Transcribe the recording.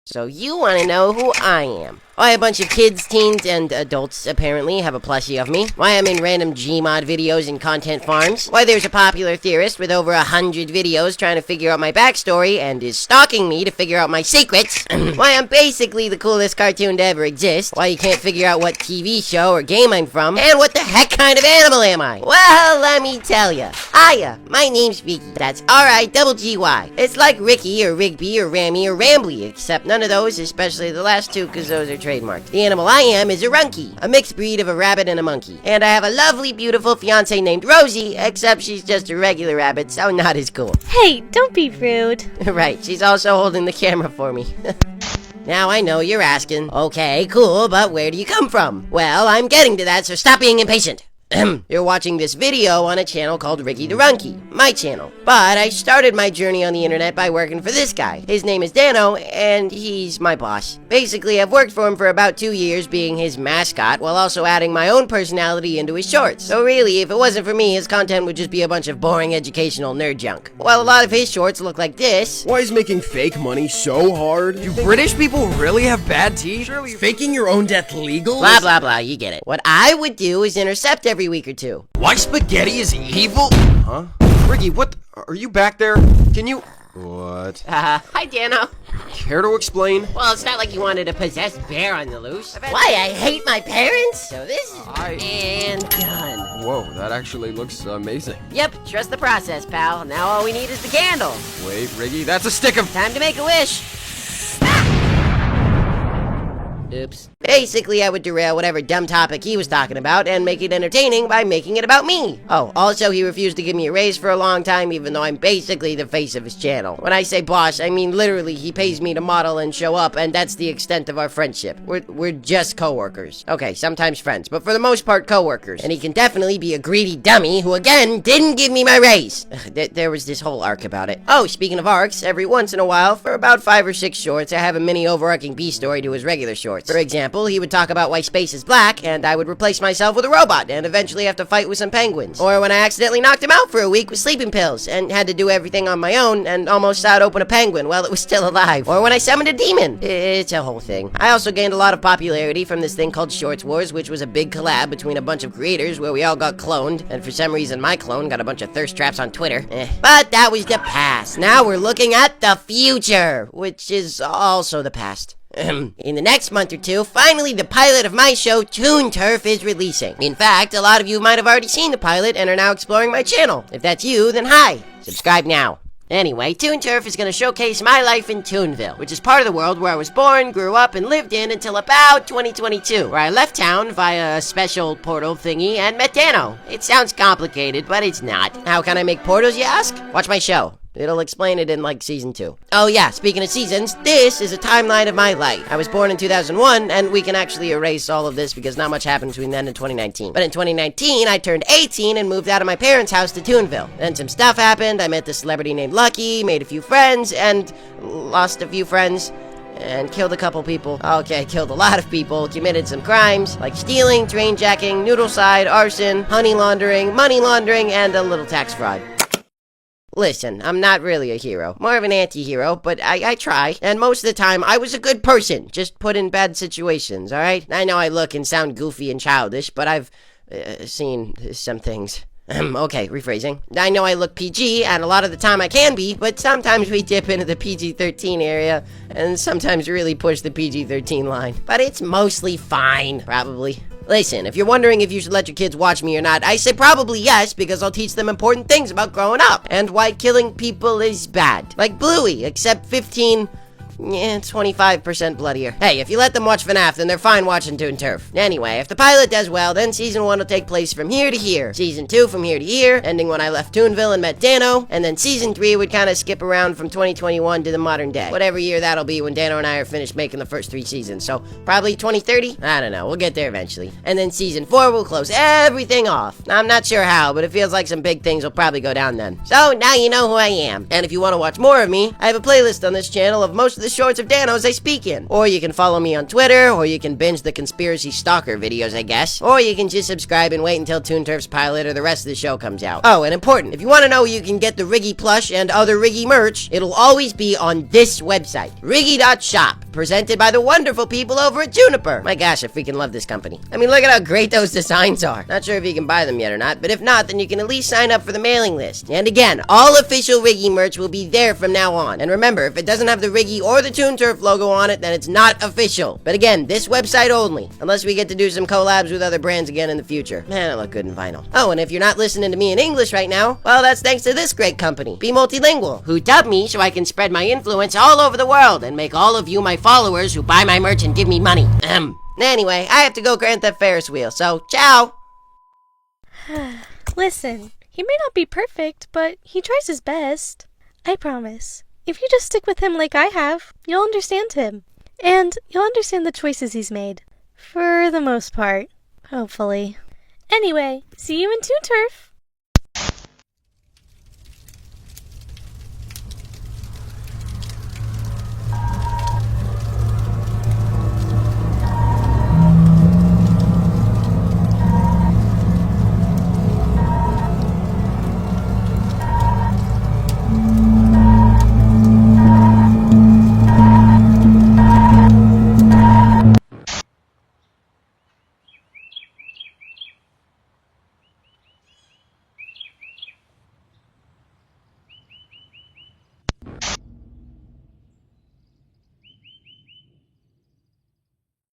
So you want to know who I am? Why a bunch of kids, teens, and adults apparently have a plushie of me. Why I'm in random Gmod videos and content farms. Why there's a popular theorist with over 100 videos trying to figure out my backstory and is stalking me to figure out my secrets. Why I'm basically the coolest cartoon to ever exist. Why you can't figure out what TV show or game I'm from. And what the heck kind of animal am I? Well, let me tell ya. Hiya, my name's Riggy. That's R-I-G-G-Y. It's like Ricky or Rigby or Rammy or Rambly, except none of those, especially the last two, because those are trademarked. The animal I am is a runky, a mixed breed of a rabbit and a monkey. And I have a lovely, beautiful fiance named Rosie, except she's just a regular rabbit, so not as cool. Hey, don't be rude. Right, she's also holding the camera for me. Now I know you're asking, okay, cool, but where do you come from? Well, I'm getting to that, so stop being impatient. You're watching this video on a channel called Riggy the Runky, my channel. But I started my journey on the internet by working for this guy. His name is Dano, and he's my boss. Basically, I've worked for him for about 2 years being his mascot, while also adding my own personality into his shorts. So really, if it wasn't for me, his content would just be a bunch of boring educational nerd junk. While a lot of his shorts look like this. Why is making fake money so hard? Do British people really have bad teeth? Surely Faking your own death legal? Blah, blah, blah, you get it. What I would do is intercept every week or two. Why spaghetti is evil? Huh? Riggy, what? Are you back there? Can you? What? Hi, Dano. Care to explain? Well, it's not like you wanted a possessed bear on the loose. Why, I hate my parents? So this is... And done. Whoa, that actually looks amazing. Yep, trust the process, pal. Now all we need is the candle. Wait, Riggy, that's a stick of... Time to make a wish. Oops. Basically, I would derail whatever dumb topic he was talking about and make it entertaining by making it about me. Oh, also, he refused to give me a raise for a long time, even though I'm basically the face of his channel. When I say boss, I mean literally he pays me to model and show up, and that's the extent of our friendship. We're just co-workers. Okay, sometimes friends, but for the most part, co-workers. And he can definitely be a greedy dummy who, again, didn't give me my raise. There was this whole arc about it. Oh, speaking of arcs, every once in a while, for about 5 or 6 shorts, I have a mini overarching B story to his regular shorts. For example, he would talk about why space is black, and I would replace myself with a robot, and eventually have to fight with some penguins. Or when I accidentally knocked him out for a week with sleeping pills, and had to do everything on my own, and almost sawed open a penguin while it was still alive. Or when I summoned a demon. It's a whole thing. I also gained a lot of popularity from this thing called Shorts Wars, which was a big collab between a bunch of creators where we all got cloned, and for some reason my clone got a bunch of thirst traps on Twitter. But that was the past. Now we're looking at the future, which is also the past. In the next month or two, finally the pilot of my show, Toon Turf, is releasing. In fact, a lot of you might have already seen the pilot and are now exploring my channel. If that's you, then hi. Subscribe now. Anyway, Toon Turf is going to showcase my life in Toonville, which is part of the world where I was born, grew up, and lived in until about 2022, where I left town via a special portal thingy and met Dano. It sounds complicated, but it's not. How can I make portals, you ask? Watch my show. It'll explain it in, like, season 2. Oh yeah, speaking of seasons, this is a timeline of my life. I was born in 2001, and we can actually erase all of this because not much happened between then and 2019. But in 2019, I turned 18 and moved out of my parents' house to Toonville. Then some stuff happened. I met this celebrity named Lucky, made a few friends, and lost a few friends. And killed a couple people. Okay, killed a lot of people. Committed some crimes, like stealing, train jacking, noodle side, arson, honey laundering, money laundering, and a little tax fraud. Listen, I'm not really a hero. More of an anti-hero, but I try. And most of the time, I was a good person, just put in bad situations, alright? I know I look and sound goofy and childish, but I've seen some things. Okay, rephrasing. I know I look PG, and a lot of the time I can be, but sometimes we dip into the PG-13 area, and sometimes really push the PG-13 line. But it's mostly fine, probably. Listen, if you're wondering if you should let your kids watch me or not, I say probably yes, because I'll teach them important things about growing up, and why killing people is bad. Like Bluey, except 25% bloodier. Hey, if you let them watch FNAF, then they're fine watching Toon Turf. Anyway, if the pilot does well, then season 1 will take place from here to here. Season 2 from here to here, ending when I left Toonville and met Dano, and then season 3 would kind of skip around from 2021 to the modern day. Whatever year that'll be when Dano and I are finished making the first 3 seasons. So, probably 2030? I don't know, we'll get there eventually. And then season 4 will close everything off. I'm not sure how, but it feels like some big things will probably go down then. So, now you know who I am. And if you want to watch more of me, I have a playlist on this channel of most of the the shorts of Danos I speak in. Or you can follow me on Twitter, or you can binge the Conspiracy Stalker videos, I guess. Or you can just subscribe and wait until Toon Turf's pilot or the rest of the show comes out. Oh, and important, if you want to know you can get the Riggy plush and other Riggy merch, it'll always be on this website, Riggy.shop, presented by the wonderful people over at Juniper. My gosh, I freaking love this company. I mean, look at how great those designs are. Not sure if you can buy them yet or not, but if not, then you can at least sign up for the mailing list. And again, all official Riggy merch will be there from now on. And remember, if it doesn't have the Riggy or the Toon Turf logo on it, then it's not official. But again, this website only, unless we get to do some collabs with other brands again in the future. Man, I look good in vinyl. Oh, and if you're not listening to me in English right now, well, that's thanks to this great company, Be Multilingual, who dubbed me so I can spread my influence all over the world and make all of you my followers who buy my merch and give me money. Anyway, I have to go Grand Theft Ferris wheel, so ciao! Listen, he may not be perfect, but he tries his best. I promise. If you just stick with him like I have, you'll understand him. And you'll understand the choices he's made. For the most part. Hopefully. Anyway, see you in Toon Turf!